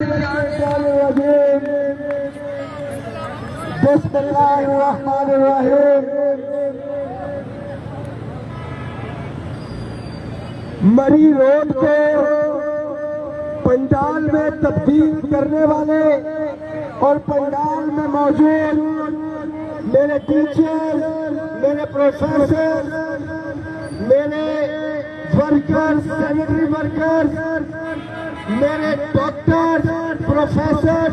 मरी रोड को पंडाल में तब्दील करने वाले और पंडाल में मौजूद मेरे टीचर, मेरे प्रोफेसर, मेरे वर्कर्स, सैनिटरी वर्कर्स, मेरे डॉक्टर, प्रोफेसर,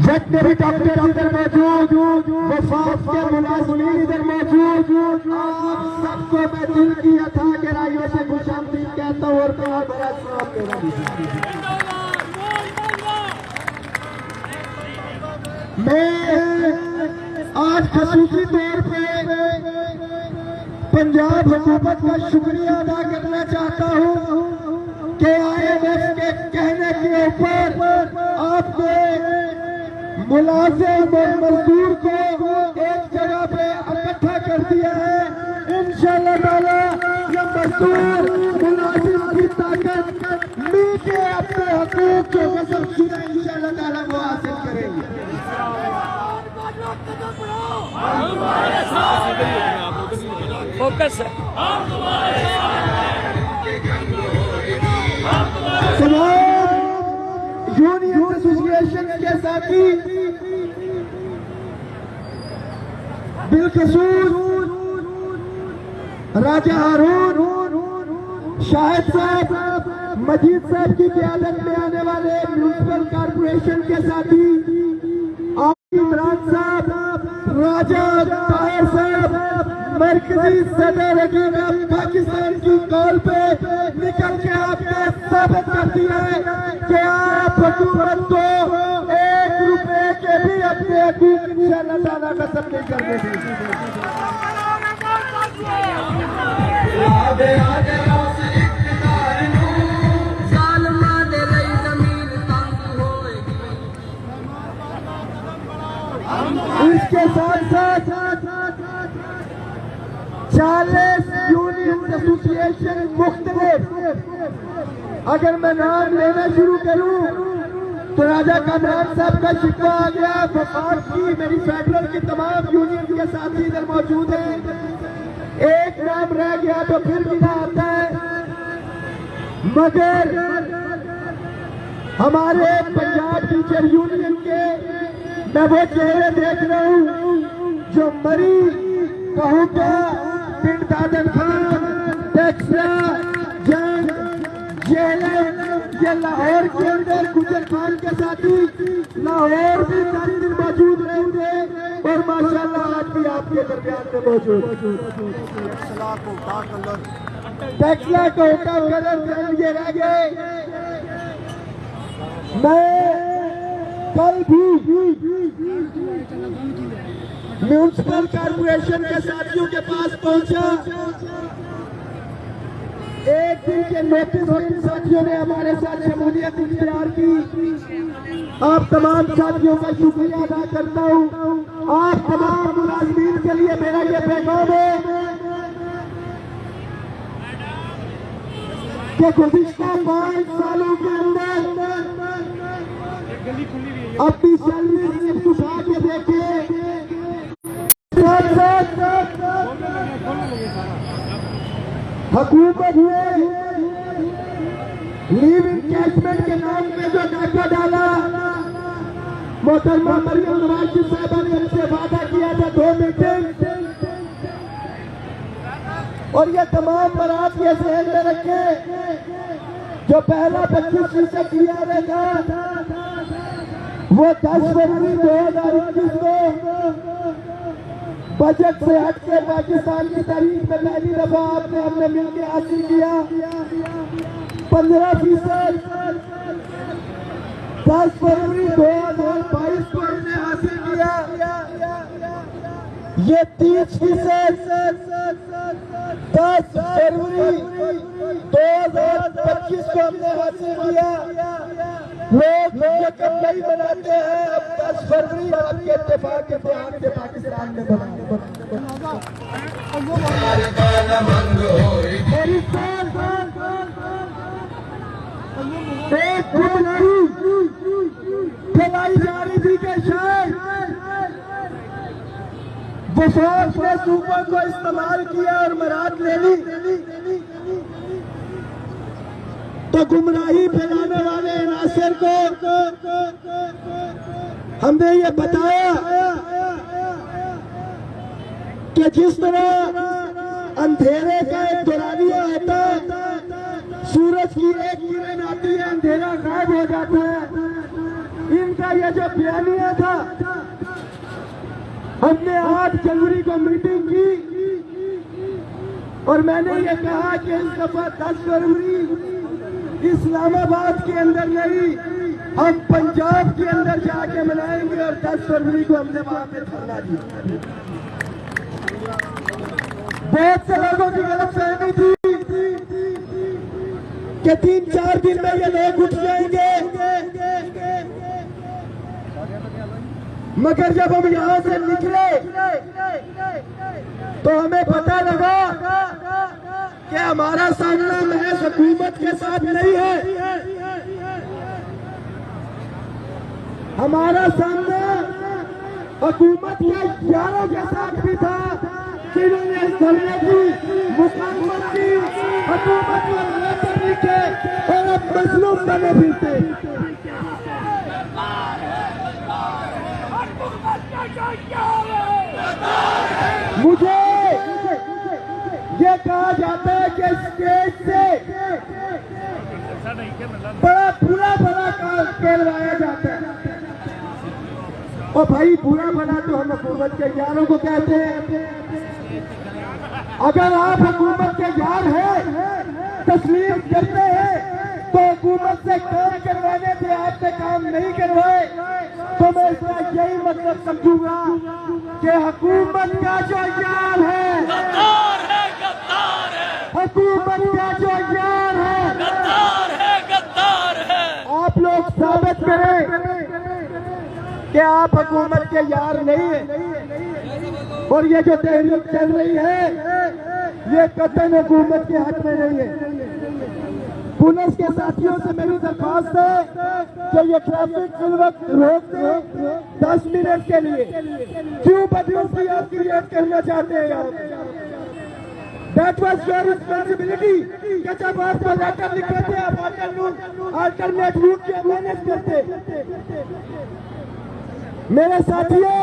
वेटनरी डॉक्टर इधर मौजूद, वफात के मुलाजिमीन इधर मौजूद। आप सबको मैं दिल की अथा गहराइयों से खुशामदीद कहता हूँ और प्यार भरा सलाम देना दीजिए। मैं आज खसूसी तौर पे पंजाब हुकूमत का शुक्रिया अदा करना चाहता हूँ कि IMF के कहने के ऊपर आपने मुलाजिम और मजदूर को एक जगह पे इकट्ठा कर दिया है। इंशाअल्लाह ताला ये मजदूर मुलाजिम की ताकत मिलके अपने हकूक जो गज़ब शुदा इंशाअल्लाह ताला वो हासिल करेंगे। फोकस यूनियन एसोसिएशन के साथी बिलखसूस राजा हारून, शाहिद साहब, मजीद साहब की क़यादत में आने वाले म्यूनिसिपल कॉर्पोरेशन के साथी इमरान साहब, राजा ताहिर साहब, मरकजी सदर हकीका पाकिस्तान की कॉल पे निकल के आपने साबित कर दिया है कि आप हुकूमत को ₹1 के भी अपने हकूक इंशाअल्लाह ताला खत्म नहीं करने देंगे। इसके साथ साथ 40 यूनियन एसोसिएशन मुख्तलिफ, अगर मैं नाम लेना शुरू करूं तो राजा कामरान साहब का शिकवा आ गया, वफाक की, मेरी फेडरल की तमाम यूनियन के साथी इधर मौजूद हैं। एक नाम रह गया तो फिर गिना आता है, मगर हमारे पंजाब टीचर यूनियन के मैं वो चेहरे देख रहा हूँ जो मरी, कहूँगा पिंड दादन खान, टेक्सला, जंग, जेलम, ये लाहौर के अंदर गुजर खान के साथी लाहौर भी 10 दिन मौजूद रहेंगे और माशाल्लाह आज भी आपके दरमियान में मौजूद। टेक्सला को उठा कर ये रह गए। मैं कल भी म्यूनिसिपल कॉर्पोरेशन के साथियों के पास पहुंचा, एक दिन के नोटिस पर साथियों ने हमारे साथ शमूलियत इख्तियार की। आप तमाम साथियों का शुक्रिया अदा करता हूं। आप तमाम मुलाजिमीन के लिए मेरा ये पैगाम है कि गुज़िश्ता 5 सालों के अंदर अपनी सर्विस उठा के देखे, हुकूमत ने लीव इनकैशमेंट के नाम में जो डाका डाला, मोहतरमा मरियम नवाज साहबा ने हमसे वादा किया था 2 मीटिंग, और ये तमाम बरात के जहन में रखे जो पहला 25% किया था वो 10 फरवरी 2021 को बजट से हट के पाकिस्तान की तारीख में पहली दफा हमने मिलकर हासिल किया 15%। 10 फरवरी 2022 को हमने हासिल किया ये 30%। 10 फरवरी 2025 को हमने हासिल किया। लोग कई मनाते हैं, अब 10 फरवरी आपके इत्तेफाक के बयान से पाकिस्तान में बना। मेरी एक गुमराही फैलाई जा रही थी कि शायद वफाक ने सूबों को इस्तेमाल किया और मराद ले ली, तो गुमराही फैलाने वाले नासिर को हमने ये बताया कि जिस तरह अंधेरे का एक दुरानिया होता है, सूरज की एक किरण आती है, अंधेरा गायब हो जाता है, इनका ये जो बयानिया था, हमने 8 जनवरी को मीटिंग की और मैंने ये कहा कि इस दफा 10 फरवरी इस्लामाबाद के अंदर नहीं, हम पंजाब के अंदर जाके मनाएंगे और 10 फरवरी को हमने वहां पे धरना दिया। बहुत से लोगों की गलतफहमी थी कि 3-4 दिन में ये लोग उठ जाएंगे, मगर जब हम यहां से निकले तो हमें पता लगा कि हमारा सामना महज हुकूमत के साथ नहीं है, हमारा सामना हुकूमत के यारों के साथ भी था, जिन्होंने इस धरने की मुखालफत की, हुकूमत को लेकर लिखे और अब मजलूम बने फिरते। मुझे ये कहा जाता है कि स्टेज से बड़ा बुरा काम कहलवाया जाता है, और भाई बुरा भला तो हम हुकूमत के यारों को कहते हैं। अगर आप हुकूमत के यार हैं, तस्लीम करते हैं, तो हुकूमत से काम करवाने से आपसे काम नहीं करवाए, तो मैं इसका यही मतलब समझूंगा कि हुकूमत का जो यार है, गद्दार है, गद्दार है, हुकूमत का जो यार है, गद्दार है, गद्दार है। आप लोग साबित करें कि आप हुकूमत के यार नहीं है। और ये जो तहरीक चल रही है, ये कतई हुकूमत के हक में नहीं है। पुलिस के साथियों से मेरी दरख्वास्त है कि ये ट्रैफिक फिल वक्त रोक दें 10 मिनट के लिए। क्यों बदमाशी आप क्रिएट करना चाहते हैं आप? That was your responsibility कि जब आपको लेटर लिखे थे आप अल्टरनेट रूट के मैनेज करते। मेरे साथियों,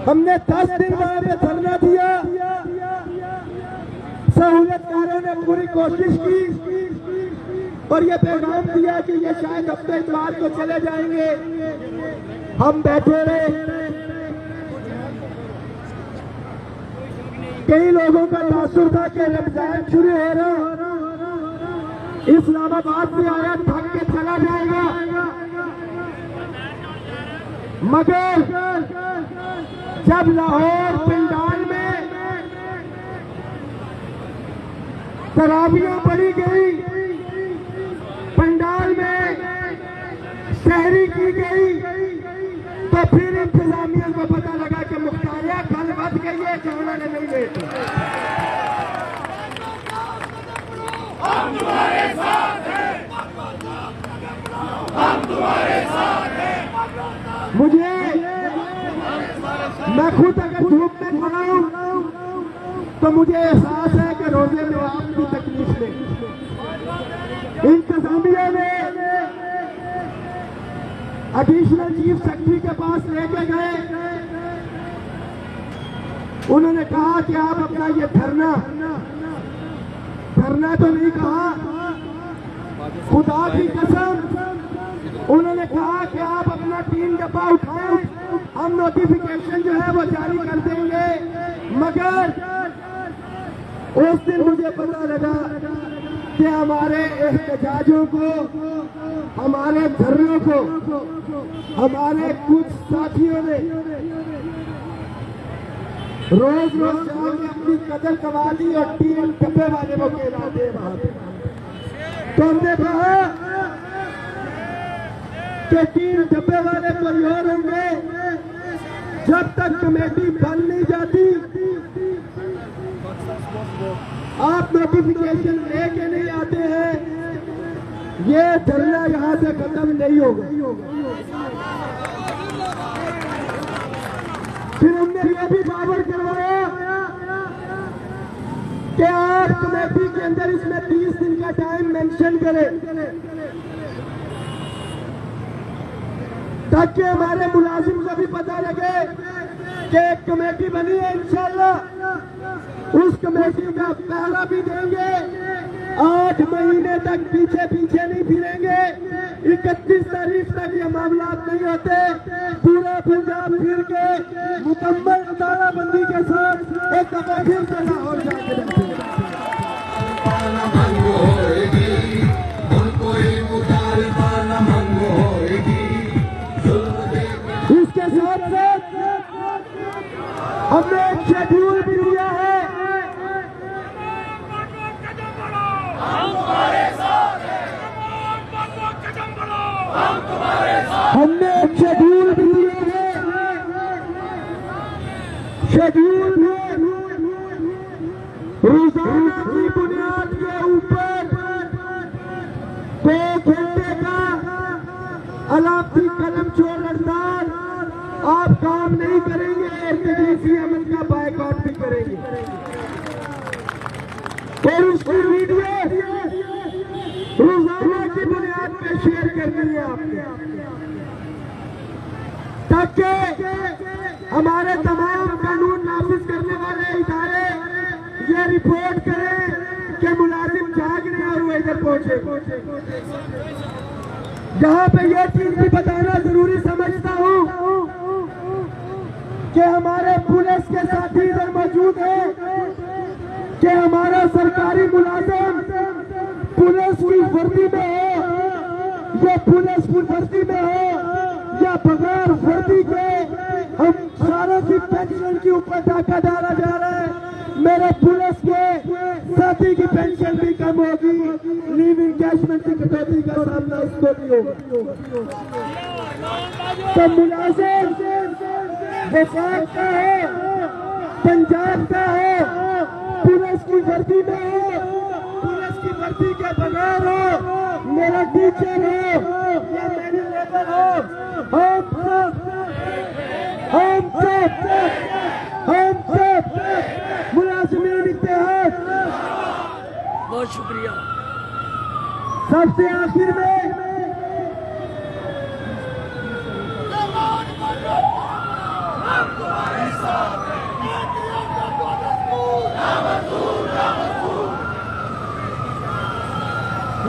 हमने 10 दिन वहां पे धरना दिया, सहूलियतकारों ने पूरी कोशिश की और ये पैगाम दिया कि ये शायद हफ्ते इतवार को चले जाएंगे। हम बैठे रहे, कई लोगों का तासुर था कि रमजान शुरू हो रहा, इस्लामाबाद से आया थक के चला जाएगा, मगर जब लाहौर पिंडाल में तरावियां पड़ी गई, पंडाल में शहरी की गई, तो फिर इंतजामिया को पता लगा कि मुख्तारिया कल बच गई है, जाना नहीं गए। हम तुम्हारे साथ हैं, हम तुम्हारे साथ हैं। मुझे, मैं खुद अगर धूप में खड़ा हूं तो मुझे एहसास है कि रोजे में आपकी तकलीफ में इंतजामिया ने एडिशनल चीफ सेक्रेटरी के पास लेके गए। उन्होंने कहा कि आप अपना ये धरना तो नहीं कहा, खुदा की कसम उन्होंने कहा कि आप अपना 3 डब्बा उठाएं, हम नोटिफिकेशन जो है वो जारी कर देंगे। मगर उस दिन मुझे पता लगा कि हमारे एहतजाजों को, हमारे धरनों को, हमारे कुछ साथियों ने रोज जाके अपनी कदर कमा ली और 3 डब्बे वाले को कहला दे वहां पे। तो हमने कहा कि 3 डब्बे वाले कोई और होंगे, जब तक कमेटी बन नहीं जाती आप नोटिफिकेशन लेके नहीं आते हैं, ये धरना यहाँ से खत्म नहीं होगा। फिर हमने ये भी बावर करवाया कि आप कमेटी के अंदर इसमें 30 दिन का टाइम मेंशन करें, ताकि हमारे मुलाजिम को भी पता लगे कि एक कमेटी बनी है। इंशाल्लाह उस कमेटी का पहरा भी देंगे। 8 महीने तक पीछे पीछे नहीं फिरेंगे। 31 तारीख तक ये मामला नहीं होते, पूरा पंजाब फिर के मुकम्मल तालाबंदी के साथ एक दफा फिर से लाहौर जाके इसके साथ साथ हमने एक शेड्यूल भी दिया है। हमने एक शेड्यूल भी दिया है। शेड्यूल में रोजाना की बुनियाद के ऊपर 2 घंटे का अलापी कलम छोड़ हड़ताल आप काम नहीं करेंगे, तकलीफी अमल का बायकॉट भी करेंगे। और उसकी वीडियो रोजाना की बुनियाद पे शेयर करनी है आपने, ताकि हमारे तमाम कानून नाफिज करने वाले इदारे ये रिपोर्ट करें कि मुलाजिम जाग रहे हैं और वो इधर पहुंचे। जहां पे ये चीज भी बताना जरूरी समझता हूं कि हमारे पुलिस के साथी इधर मौजूद है, कि हमारा सरकारी मुलाजिम पुलिस की वर्दी में हो या पुलिस की वर्दी में हो या बगैर वर्दी के, हम सारों की पेंशन के ऊपर डाका डाला जा रहा है। मेरे पुलिस के साथी की पेंशन भी कम होगी, लीव इंगेजमेंट की कटौती का सामना उसको भी होगा। तो मुलाजिम वफाक का है, पंजाब का है, पुलिस की वर्दी में हो, पुलिस की वर्दी के बगैर हो, मेरा टीचर हो या मेरी लेबर हो, हम सब मुलाजिमीन इत्तेहाद। बहुत शुक्रिया। सबसे आखिर में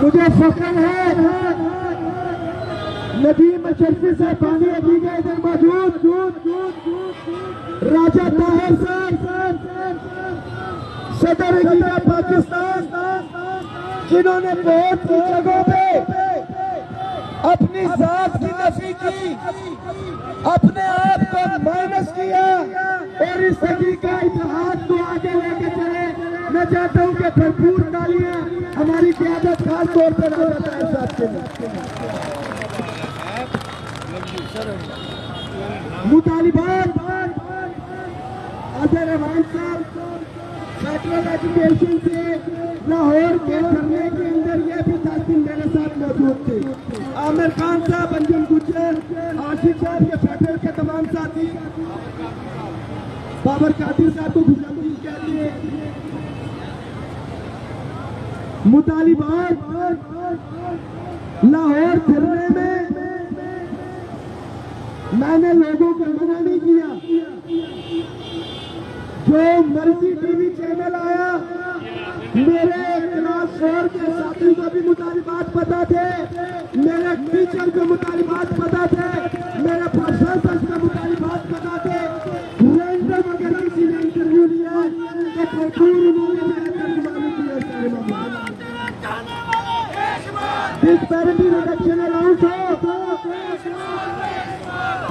मुझे फख्र है नदीम अशरफी साहब पानी अभी गए इधर मौजूद, राजा ताहिर साहब सदर हकीका पाकिस्तान, जिन्होंने बहुत सी जगहों पे अपनी जात की नफी की, अपने आप को माइनस किया और इस हकीका इतिहाद को आगे लेके चले। मैं चाहता हूं कि भरपूर तालियां हमारी क़यादत खास तौर पर राजा ताहिर साहब के लिए। मुतालिबात अजहर रहमान साहब फेडरल एजुकेशन से लाहौर के धरने के अंदर ये भी साथी मेरे साथ मौजूद थे। आमिर खान साहब, अंजुम गुज्जर, आशिफ साहब, ये फेडरल के तमाम साथी, बाबर कादिर साहब को खुशामदीद कहते हैं। मुतालिबात लाहौर धरने में मैंने लोगों को मना नहीं किया, जो मर्जी टीवी चैनल आया, मेरे क्लास 4 के साथी को भी मुतालिबात पता थे, मेरे टीचर को मुतालिबात पता थे, मेरे प्रोफेसर को मुतालिबात पता थे। रैंडम अगर किसी ने इंटरव्यू लिया तो भरपूर उन्होंने मेरा तर्जुमा किया। डिस्पैरिटी रिडक्शन अलाउंस हो,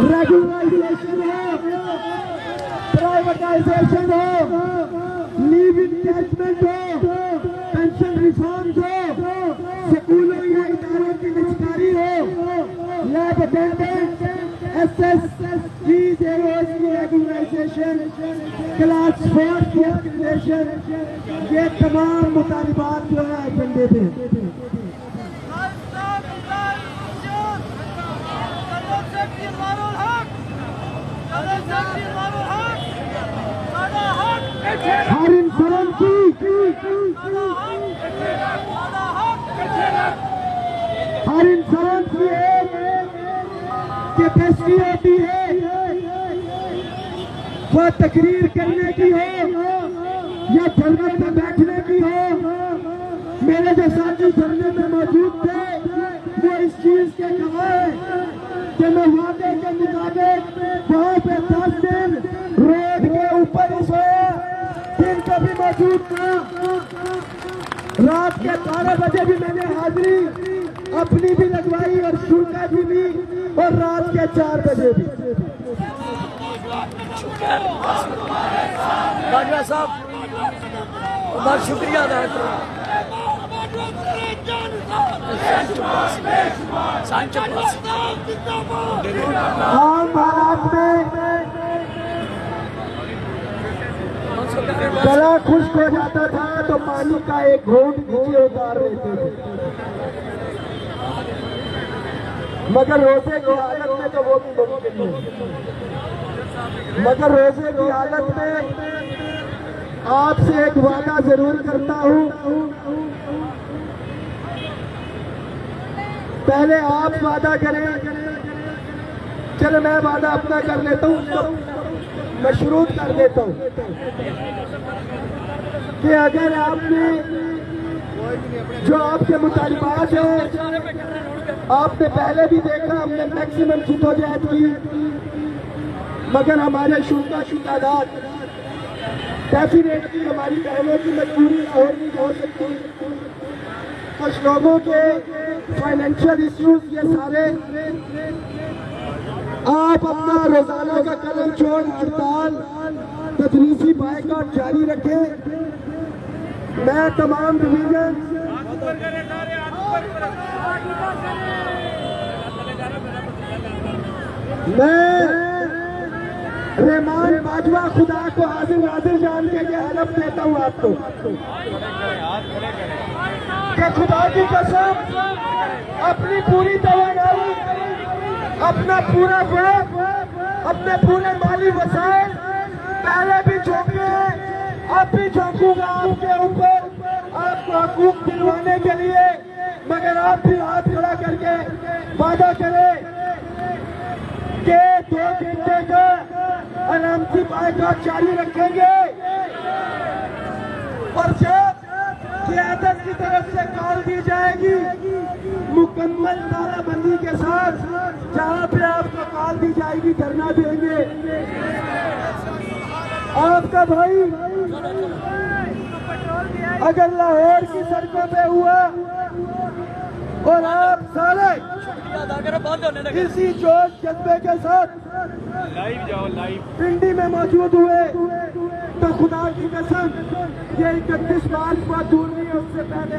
रेगुलराइजेशन हो, प्राइवेटाइजेशन हो, लीव इंगेजमेंट हो, पेंशन रिफॉर्म्स हो, स्कूलों या इदारों की निजकारी हो, लैब अटेंडेंट, SSG जेरोस की रेगुलराइजेशन, क्लास 4 की एजुकेशन, ये तमाम मुतालिबात जो है एजेंडे थे। हर इंसान की हर इंसान की एक कैपेसिटी होती है, वह तकरीर करने की हो या जन्नत में बैठने की हो। मेरे जो साथी धरने में मौजूद थे वो इस चीज के गवाह कि मैं वादे के मुताबिक वहां पे 10 दिन रोड के ऊपर ही सोया, दिन कभी मौजूद था। रात के 12 बजे भी मैंने हाजिरी अपनी भी लगवाई और शुल्का की भी, और रात के 4 बजे भी। बाजवा साहब बहुत शुक्रिया अदा करो। आम हालात में गला खुश्क हो जाता था तो पानी का एक घूंट नीचे उतार लेते थे, मगर रोजे की हालत में तो वो भी मुमकिन नहीं। मगर रोजे की हालत में आपसे एक वादा जरूर करता हूं, पहले आप वादा करें, चलो मैं वादा अपना कर लेता हूं, तो मशरूत कर देता हूं कि अगर आपने जो आपके मुतालिबात है, आपने पहले भी देखा हमने मैक्सिमम जिद्दोजहद की, मगर हमारे शुल्कादार डेफिनेटली हमारी बहनों की मजबूरी और नहीं हो सकती। कुछ लोगों के फाइनेंशियल इश्यूज ये सारे, आप अपना रोजाना का कलम छोड़ हड़ताल तदरीसी बायकॉट जारी रखें। मैं तमाम डिवीजन रहमान बाजवा खुदा को हाजिर नाजिर जान के हलफ देता हूँ आपको कि खुदा की कसम अपनी पूरी तवानाई, अपना पूरा वक्त, अपने पूरे माली वसाइल पहले भी झोंके हैं, अब भी झोंकूंगा आपके ऊपर, आपको हकूक दिलवाने के लिए। मगर आप भी हाथ खड़ा करके वादा करें कि 2 घंटे का अलामती बायकॉट जारी रखेंगे, और जब क़यादत की तरफ से कॉल दी जाएगी मुकम्मल तालाबंदी के साथ, जहां पे आपको कॉल दी जाएगी धरना देंगे। आपका भाई अगर लाहौर की सड़कों पे हुआ और आप सारे इसी जोश जज्बे के साथ पिंडी में मौजूद हुए तो खुदा की कसम ये 31 मार्च बहुत दूर नहीं है, उससे पहले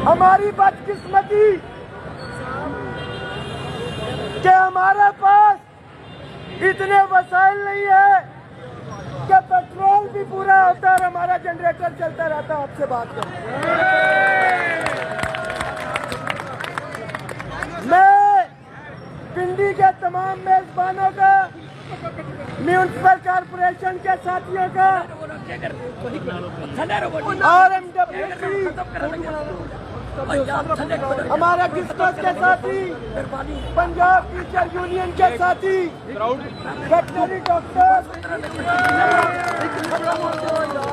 हमारी बदकिस्मती कि हमारे पास इतने वसाइल नहीं है कि पेट्रोल भी पूरा होता और हमारा जनरेटर चलता रहता। आपसे बात कर, मैं पिंडी के तमाम मेजबानों का, म्यूनिसिपल कॉर्पोरेशन के साथियों का, हमारा किस्मत के साथी, पंजाब टीचर यूनियन के साथी, वेटनरी डॉक्टर,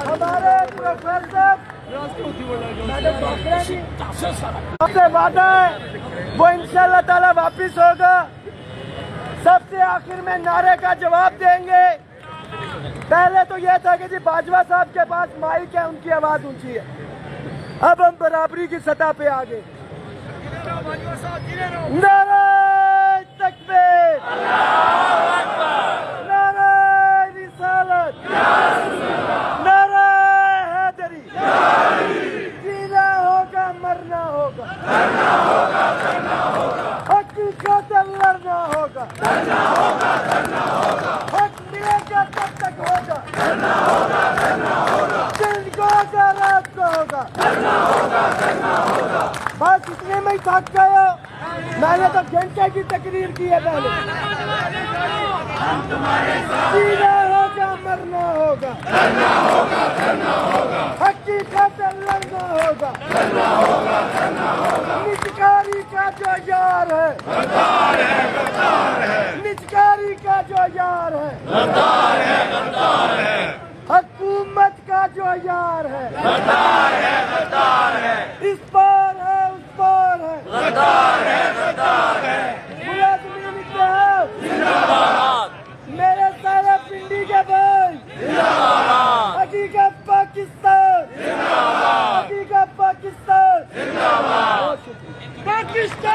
हमारे प्रोफेसर सबसे वादा है वो इंशाअल्लाह ताला वापिस होगा। सबसे आखिर में नारे का जवाब देंगे। पहले तो यह था कि जी बाजवा साहब के पास माइक है, उनकी आवाज ऊंची है, अब हम बराबरी की सतह पे आ गए। नारे तकबीर, नारे रिसालत, नारे हैदरी, जीना होगा मरना होगा। हक मिलेगा तब तक होगा, दिन को होगा, रात को होगा, बस इतने में ही थक गए हो। मैंने तो घंटे की तकरीर की है पहले। जीना होगा, मरना होगा, हक की खातिर लड़ना होगा। निचकारी का जो यार है, निचकारी का जो यार है, हुकूमत का जो यार है, इस पार है उस पार है, मुलाजिमीन इत्तेहाद मेरे सारे पिंडी के भाई, हकीकत पाकिस्तान, हकीकत पाकिस्तान, पाकिस्तान।